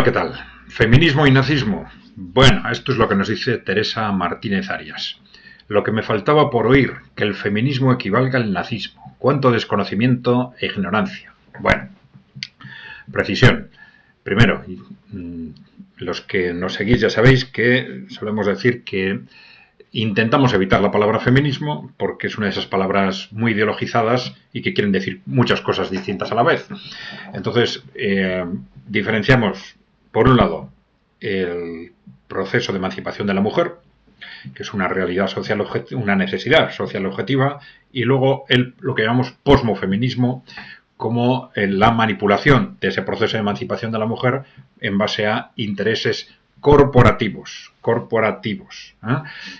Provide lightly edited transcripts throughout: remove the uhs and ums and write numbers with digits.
¿qué tal? Feminismo y nazismo. Bueno, esto es lo que nos dice Teresa Martínez Arias. Lo que me faltaba por oír, que el feminismo equivalga al nazismo. Cuánto desconocimiento e ignorancia. Bueno, precisión. Primero, los que nos seguís ya sabéis que solemos decir que intentamos evitar la palabra feminismo porque es una de esas palabras muy ideologizadas y que quieren decir muchas cosas distintas a la vez. Entonces, diferenciamos, por un lado, el proceso de emancipación de la mujer, que es una realidad social, una necesidad social objetiva, y luego lo que llamamos posmofeminismo, como la manipulación de ese proceso de emancipación de la mujer en base a intereses corporativos.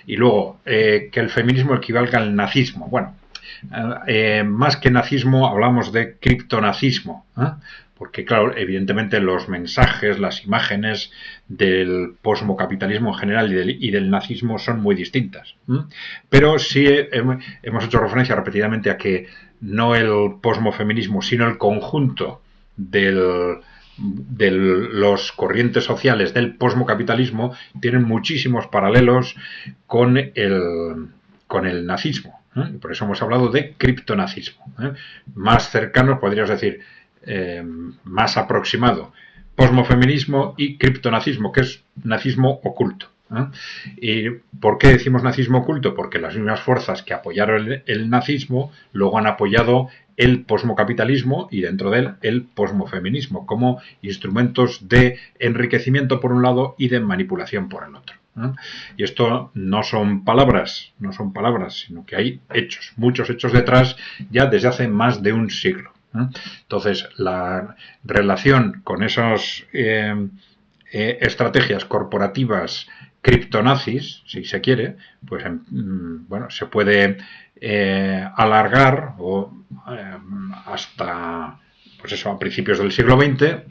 Y luego, que el feminismo equivalga al nazismo. Bueno, más que nazismo hablamos de criptonazismo, porque claro, evidentemente los mensajes, las imágenes del posmocapitalismo en general y del nazismo son muy distintas. Pero sí hemos hecho referencia repetidamente a que no el posmofeminismo, sino el conjunto de los corrientes sociales del posmocapitalismo tienen muchísimos paralelos con el nazismo. Por eso hemos hablado de criptonazismo. Más cercanos, podrías decir, más aproximado, posmofeminismo y criptonazismo, que es nazismo oculto. ¿Y por qué decimos nazismo oculto? Porque las mismas fuerzas que apoyaron el nazismo luego han apoyado el posmocapitalismo y dentro de él el posmofeminismo como instrumentos de enriquecimiento por un lado y de manipulación por el otro. Y esto no son palabras, sino que hay hechos, muchos hechos detrás ya desde hace más de un siglo. Entonces, la relación con esas estrategias corporativas criptonazis, si se quiere, pues bueno, se puede alargar hasta pues eso, a principios del siglo XX,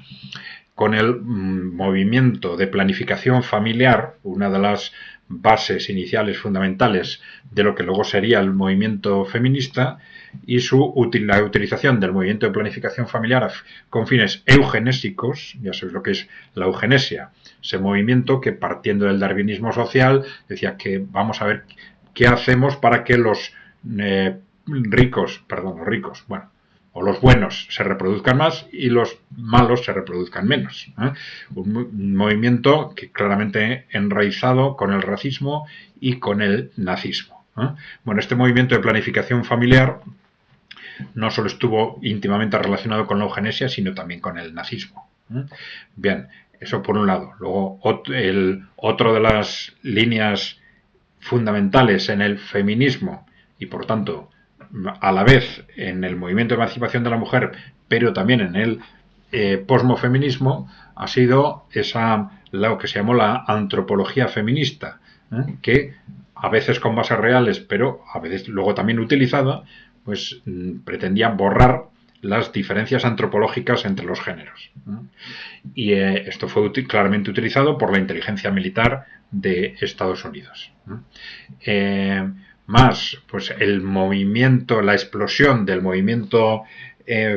con el movimiento de planificación familiar, una de las bases iniciales fundamentales de lo que luego sería el movimiento feminista, y la utilización del movimiento de planificación familiar con fines eugenésicos. Ya sabéis lo que es la eugenesia, ese movimiento que, partiendo del darwinismo social, decía que vamos a ver qué hacemos para que los ricos, bueno, o los buenos se reproduzcan más y los malos se reproduzcan menos. Un movimiento que claramente enraizado con el racismo y con el nazismo. Bueno, este movimiento de planificación familiar no solo estuvo íntimamente relacionado con la eugenesia, sino también con el nazismo. Bien, eso por un lado. Luego, otro de las líneas fundamentales en el feminismo y, por tanto, a la vez en el movimiento de emancipación de la mujer, pero también en el posmofeminismo, ha sido lo que se llamó la antropología feminista, que a veces con bases reales, pero a veces luego también utilizada, pues pretendía borrar las diferencias antropológicas entre los géneros. Y esto fue claramente utilizado por la inteligencia militar de Estados Unidos. Más, pues el movimiento, la explosión del movimiento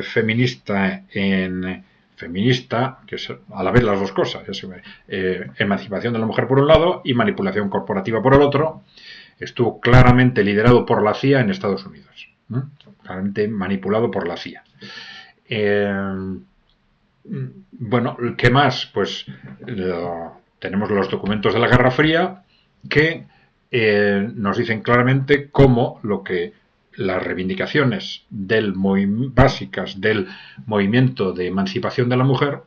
feminista, que es a la vez las dos cosas, emancipación de la mujer por un lado y manipulación corporativa por el otro, estuvo claramente liderado por la CIA en Estados Unidos. Claramente manipulado por la CIA. Bueno, ¿qué más? Pues tenemos los documentos de la Guerra Fría que nos dicen claramente cómo las reivindicaciones básicas del movimiento de emancipación de la mujer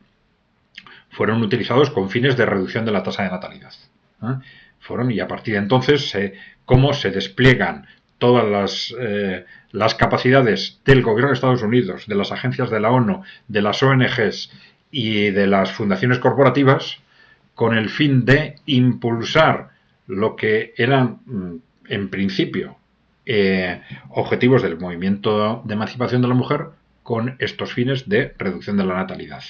fueron utilizados con fines de reducción de la tasa de natalidad. Y a partir de entonces cómo se despliegan todas las capacidades del gobierno de Estados Unidos, de las agencias de la ONU, de las ONGs y de las fundaciones corporativas con el fin de impulsar lo que eran, en principio, objetivos del movimiento de emancipación de la mujer con estos fines de reducción de la natalidad.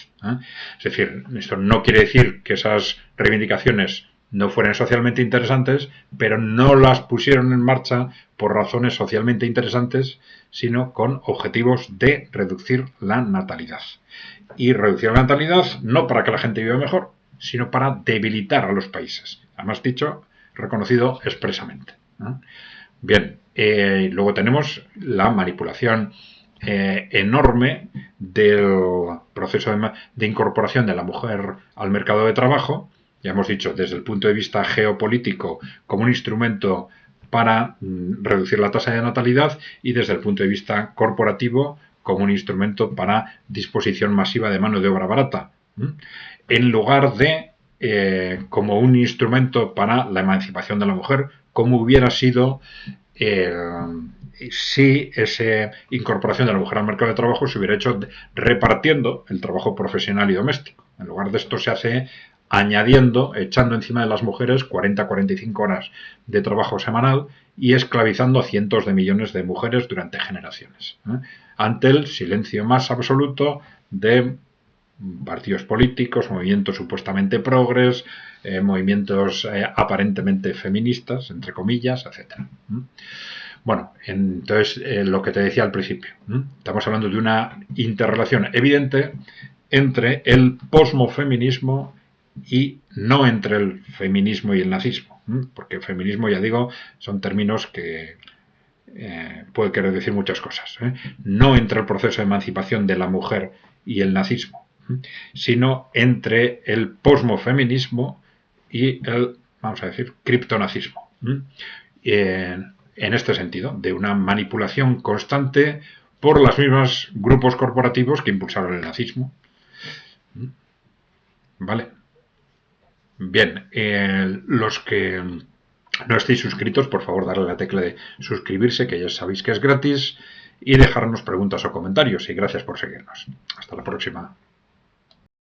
Es decir, esto no quiere decir que esas reivindicaciones no fueran socialmente interesantes, pero no las pusieron en marcha por razones socialmente interesantes, sino con objetivos de reducir la natalidad. y reducir la natalidad no para que la gente viva mejor, sino para debilitar a los países. Además dicho, reconocido expresamente. Bien, luego tenemos la manipulación enorme del proceso de incorporación de la mujer al mercado de trabajo. Ya hemos dicho, desde el punto de vista geopolítico, como un instrumento para reducir la tasa de natalidad, y desde el punto de vista corporativo como un instrumento para disposición masiva de mano de obra barata, en lugar de como un instrumento para la emancipación de la mujer, como hubiera sido si esa incorporación de la mujer al mercado de trabajo se hubiera hecho repartiendo el trabajo profesional y doméstico. En lugar de esto se hace añadiendo, echando encima de las mujeres 40-45 horas de trabajo semanal y esclavizando a cientos de millones de mujeres durante generaciones, ante el silencio más absoluto de partidos políticos, movimientos supuestamente progres, movimientos aparentemente feministas, entre comillas, etc. Bueno, entonces lo que te decía al principio, estamos hablando de una interrelación evidente entre el posmofeminismo y no entre el feminismo y el nazismo, porque el feminismo, ya digo, son términos que puede querer decir muchas cosas, no entre el proceso de emancipación de la mujer y el nazismo, sino entre el posmofeminismo y el, vamos a decir, criptonazismo. En este sentido, de una manipulación constante por los mismos grupos corporativos que impulsaron el nazismo. ¿Vale? Bien, los que no estéis suscritos, por favor, darle a la tecla de suscribirse, que ya sabéis que es gratis, y dejarnos preguntas o comentarios. Y gracias por seguirnos. Hasta la próxima.